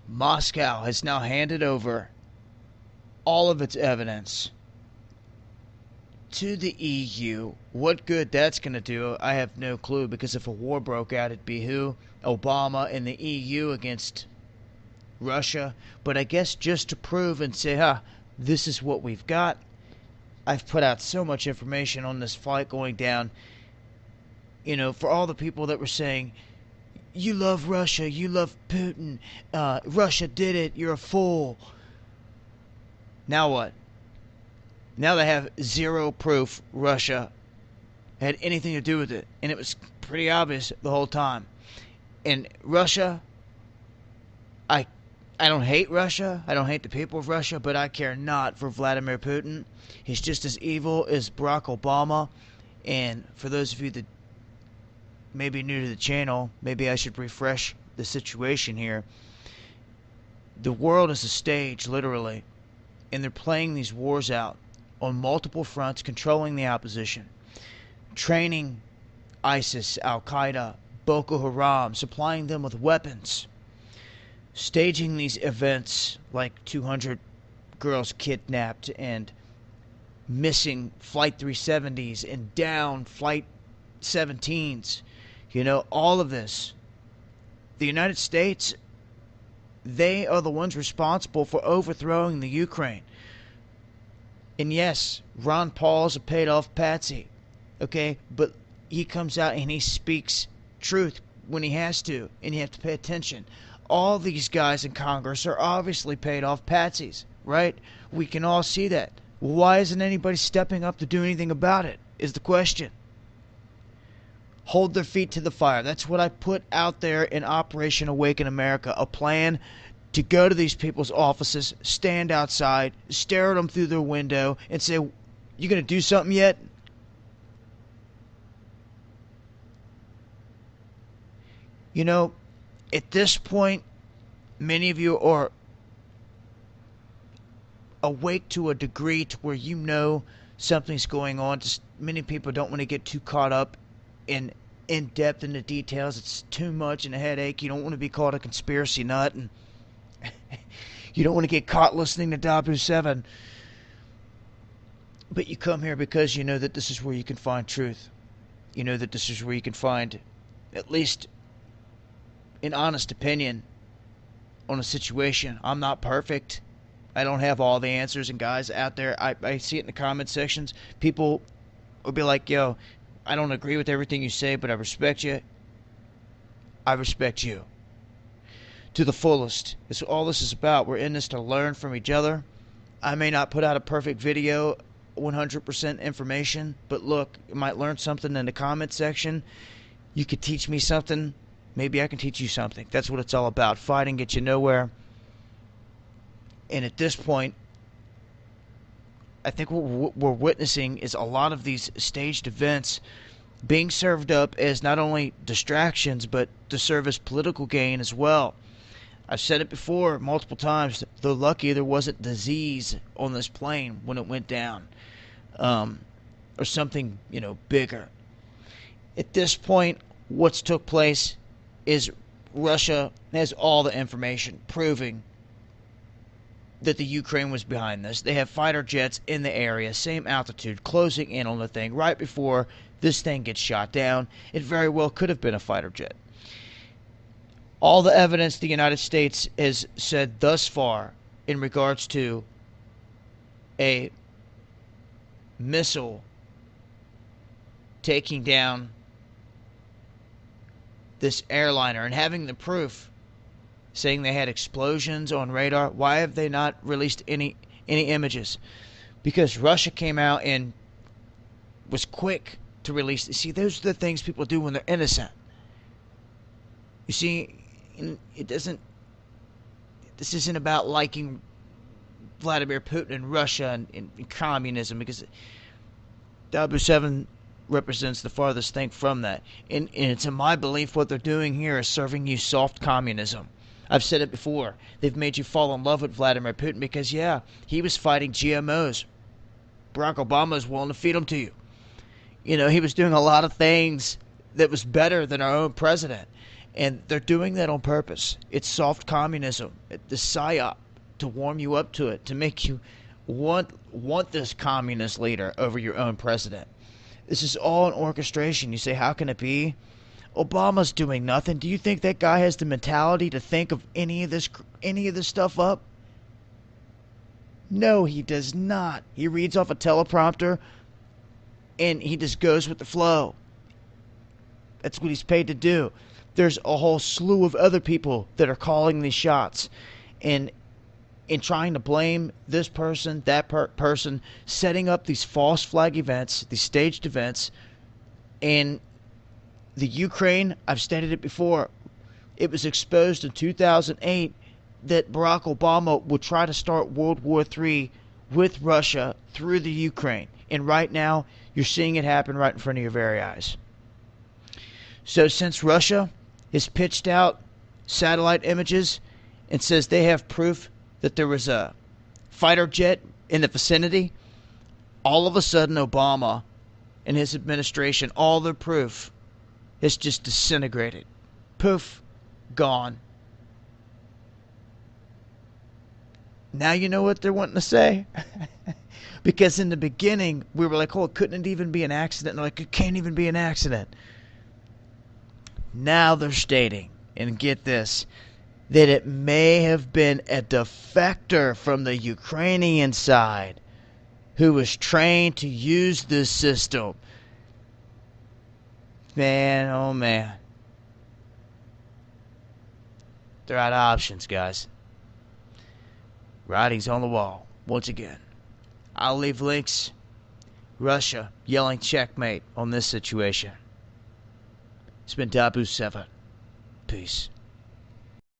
Moscow has now handed over all of its evidence to the EU. What good that's going to do, I have no clue, because if a war broke out, it'd be who? Obama and the EU against Russia. But I guess just to prove and say, this is what we've got. I've put out so much information on this flight going down. You know, for all the people that were saying, you love Russia, you love Putin, Russia did it, you're a fool. Now what? Now they have zero proof Russia had anything to do with it. And it was pretty obvious the whole time. And Russia, I don't hate Russia. I don't hate the people of Russia, but I care not for Vladimir Putin. He's just as evil as Barack Obama. And for those of you that may be new to the channel, maybe I should refresh the situation here. The world is a stage, literally. And they're playing these wars out on multiple fronts, controlling the opposition, training ISIS, Al-Qaeda, Boko Haram, supplying them with weapons, staging these events like 200 girls kidnapped and missing Flight 370s and down Flight 17s. You know, all of this. The United States, they are the ones responsible for overthrowing the Ukraine. And yes, Ron Paul's a paid-off patsy, okay? But he comes out and he speaks truth when he has to, and you have to pay attention. All these guys in Congress are obviously paid-off patsies, right? We can all see that. Why isn't anybody stepping up to do anything about it, is the question. Hold their feet to the fire. That's what I put out there in Operation Awaken America, a plan to go to these people's offices, stand outside, stare at them through their window, and say, you going to do something yet? You know, at this point, many of you are awake to a degree to where you know something's going on. Just many people don't want to get too caught up in depth in the details. It's too much and a headache. You don't want to be called a conspiracy nut, and you don't want to get caught listening to W7. But you come here because you know that this is where you can find truth. You know that this is where you can find at least an honest opinion on a situation. I'm not perfect. I don't have all the answers. And guys out there, I see it in the comment sections. People will be like, yo, I don't agree with everything you say, but I respect you. I respect you to the fullest. It's all this is about. We're in this to learn from each other. I may not put out a perfect video, 100% information, but look, you might learn something in the comment section. You could teach me something. Maybe I can teach you something. That's what it's all about. Fighting gets you nowhere. And at this point, I think what we're witnessing is a lot of these staged events being served up as not only distractions, but to serve as political gain as well. I've said it before multiple times. They're lucky there wasn't disease on this plane when it went down, or something, you know, bigger. At this point, what's took place is Russia has all the information proving that the Ukraine was behind this. They have fighter jets in the area, same altitude, closing in on the thing right before this thing gets shot down. It very well could have been a fighter jet. All the evidence the United States has said thus far in regards to a missile taking down this airliner and having the proof saying they had explosions on radar. Why have they not released any images? Because Russia came out and was quick to release. See, those are the things people do when they're innocent. You see, it doesn't. This isn't about liking Vladimir Putin and Russia and communism, because W7 represents the farthest thing from that. And it's in my belief what they're doing here is serving you soft communism. I've said it before. They've made you fall in love with Vladimir Putin because, yeah, he was fighting GMOs. Barack Obama was willing to feed them to you. You know, he was doing a lot of things that was better than our own president. And they're doing that on purpose. It's soft communism, the psyop, to warm you up to it, to make you want this communist leader over your own president. This is all an orchestration. You say, how can it be? Obama's doing nothing. Do you think that guy has the mentality to think of any of this stuff up? No, he does not. He reads off a teleprompter and he just goes with the flow. That's what he's paid to do. There's a whole slew of other people that are calling these shots and trying to blame this person, that person, setting up these false flag events, these staged events. And the Ukraine, I've stated it before, it was exposed in 2008 that Barack Obama would try to start World War III with Russia through the Ukraine. And right now, you're seeing it happen right in front of your very eyes. So since Russia has pitched out satellite images and says they have proof that there was a fighter jet in the vicinity, all of a sudden Obama and his administration, all their proof has just disintegrated. Poof, gone. Now you know what they're wanting to say? Because in the beginning, we were like, oh, couldn't it even be an accident? And they're like, it can't even be an accident. Now they're stating, and get this, that it may have been a defector from the Ukrainian side who was trained to use this system. Man, oh man. They're out of options, guys. Writing's on the wall, once again. I'll leave links. Russia yelling checkmate on this situation. It's been Dabu 7. Peace.